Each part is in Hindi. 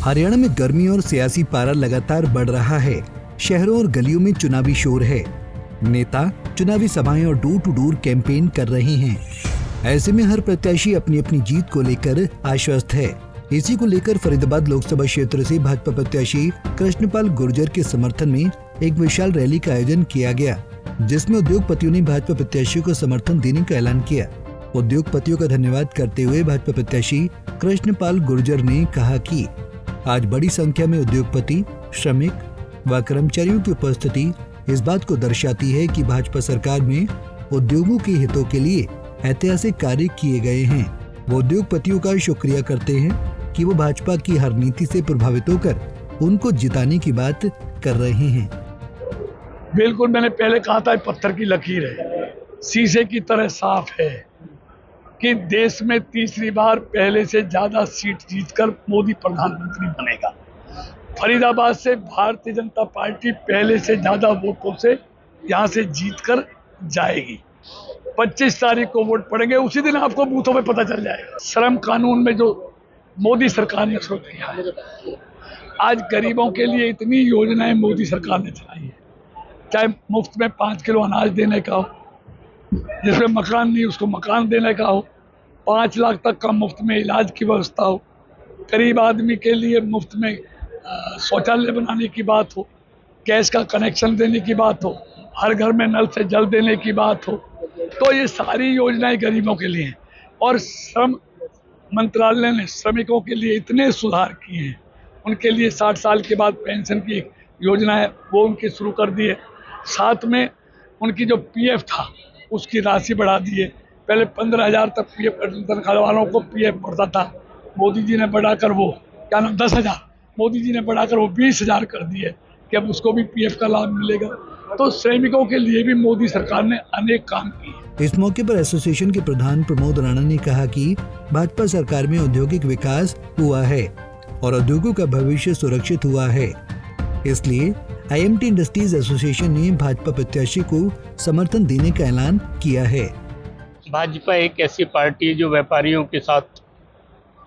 हरियाणा में गर्मी और सियासी पारा लगातार बढ़ रहा है। शहरों और गलियों में चुनावी शोर है। नेता चुनावी सभाएं और डोर टू डोर कैंपेन कर रहे हैं। ऐसे में हर प्रत्याशी अपनी अपनी जीत को लेकर आश्वस्त है। इसी को लेकर फरीदाबाद लोकसभा क्षेत्र से भाजपा प्रत्याशी कृष्णपाल गुर्जर के समर्थन में एक विशाल रैली का आयोजन किया गया, जिसमें उद्योगपतियों ने भाजपा प्रत्याशियों को समर्थन देने का ऐलान किया। उद्योगपतियों का धन्यवाद करते हुए भाजपा प्रत्याशी कृष्णपाल गुर्जर ने कहा कि आज बड़ी संख्या में उद्योगपति, श्रमिक व कर्मचारियों की उपस्थिति इस बात को दर्शाती है कि भाजपा सरकार में उद्योगों के हितों के लिए ऐतिहासिक कार्य किए गए हैं। वो उद्योगपतियों का शुक्रिया करते हैं कि वो भाजपा की हर नीति से प्रभावित होकर उनको जिताने की बात कर रहे हैं। बिल्कुल, मैंने पहले कहा था पत्थर की लकीर है, शीशे की तरह साफ है कि देश में तीसरी बार पहले से ज्यादा सीट जीतकर मोदी प्रधानमंत्री बनेगा। फरीदाबाद से भारतीय जनता पार्टी पहले से ज्यादा वोटों से यहाँ से जीतकर जाएगी। 25 तारीख को वोट पड़ेंगे, उसी दिन आपको बूथों में पता चल जाएगा। श्रम कानून में जो मोदी सरकार ने शुरू किया है, आज गरीबों के लिए इतनी योजनाएं मोदी सरकार ने चलाई है, चाहे मुफ्त में 5 किलो अनाज देने का हो, जिसमें मकान नहीं उसको मकान देने का हो, 5 लाख तक का मुफ्त में इलाज की व्यवस्था हो, गरीब आदमी के लिए मुफ्त में शौचालय बनाने की बात हो, गैस का कनेक्शन देने की बात हो, हर घर में नल से जल देने की बात हो, तो ये सारी योजनाएं गरीबों के लिए हैं। और श्रम मंत्रालय ने श्रमिकों के लिए इतने सुधार किए हैं, उनके लिए 60 साल के बाद पेंशन की योजना है वो उनकी शुरू कर दी है। साथ में उनकी जो पीएफ था उसकी राशि बढ़ा दी है। पहले 15,000 तक पीएफ तनख्वाह वालों को पीएफ बढ़ता था, मोदी जी ने बढ़ाकर वो 10,000, मोदी जी ने बढ़ाकर वो 20,000 कर दिए कि अब उसको भी पीएफ का लाभ मिलेगा। तो श्रमिकों के लिए भी मोदी सरकार ने अनेक काम किए। इस मौके पर एसोसिएशन के प्रधान प्रमोद राणा ने कहा कि भाजपा सरकार में औद्योगिक विकास हुआ है और उद्योगों का भविष्य सुरक्षित हुआ है। इसलिए IMT इंडस्ट्रीज एसोसिएशन ने भाजपा प्रत्याशी को समर्थन देने का ऐलान किया है। भाजपा एक ऐसी पार्टी है जो व्यापारियों के साथ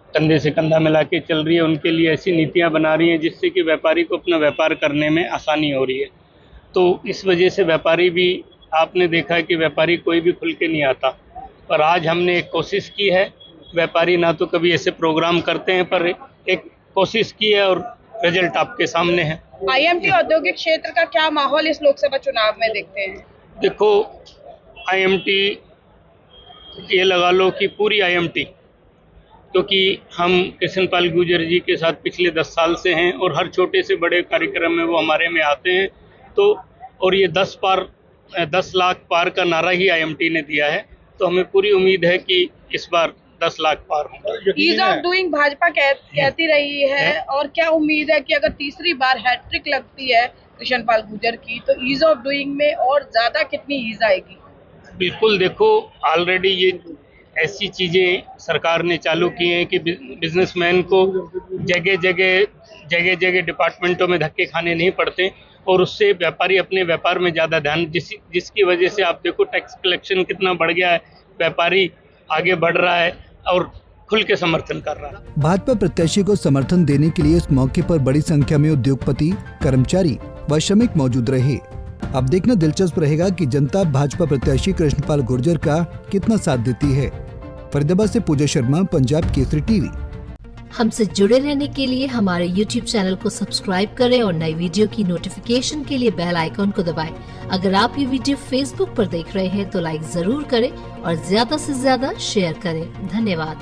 कंधे से कंधा मिला के चल रही है। उनके लिए ऐसी नीतियां बना रही है जिससे कि व्यापारी को अपना व्यापार करने में आसानी हो रही है। तो इस वजह से व्यापारी भी, आपने देखा है कि व्यापारी कोई भी खुल के नहीं आता, पर आज हमने एक कोशिश की है। व्यापारी ना तो कभी ऐसे प्रोग्राम करते हैं, पर एक कोशिश की है और रिजल्ट आपके सामने है। IMT औद्योगिक क्षेत्र का क्या माहौल इस लोकसभा चुनाव में देखते हैं? देखो, IMT ये लगा लो कि पूरी IMT, क्योंकि हम कृष्णपाल गुर्जर जी के साथ पिछले 10 साल से हैं और हर छोटे से बड़े कार्यक्रम में वो हमारे में आते हैं। तो और ये 10 लाख पार का नारा ही IMT ने दिया है, तो हमें पूरी उम्मीद है कि इस बार 10 लाख पार होगा। ईज ऑफ डूइंग भाजपा कहती रही है, और क्या उम्मीद है कि अगर तीसरी बार हैट्रिक लगती है कृष्णपाल गुर्जर की, तो ईज ऑफ डूइंग में और ज्यादा कितनी ईज आएगी? बिल्कुल, देखो ऑलरेडी ये ऐसी चीज़ें सरकार ने चालू की हैं कि बिजनेसमैन को जगह जगह डिपार्टमेंटों में धक्के खाने नहीं पड़ते और उससे व्यापारी अपने व्यापार में ज़्यादा ध्यान, जिसकी वजह से आप देखो टैक्स कलेक्शन कितना बढ़ गया है, व्यापारी आगे बढ़ रहा है और खुल के समर्थन कर रहा है। भाजपा प्रत्याशी को समर्थन देने के लिए इस मौके पर बड़ी संख्या में उद्योगपति, कर्मचारी व श्रमिक मौजूद रहे। अब देखना दिलचस्प रहेगा कि जनता भाजपा प्रत्याशी कृष्णपाल गुर्जर का कितना साथ देती है। फरीदाबाद से पूजा शर्मा, पंजाब केसरी टीवी। हमसे जुड़े रहने के लिए हमारे YouTube चैनल को सब्सक्राइब करें और नई वीडियो की नोटिफिकेशन के लिए बेल आइकॉन को दबाएं। अगर आप ये वीडियो Facebook पर देख रहे हैं तो लाइक जरूर करें और ज्यादा से ज्यादा शेयर करें। धन्यवाद।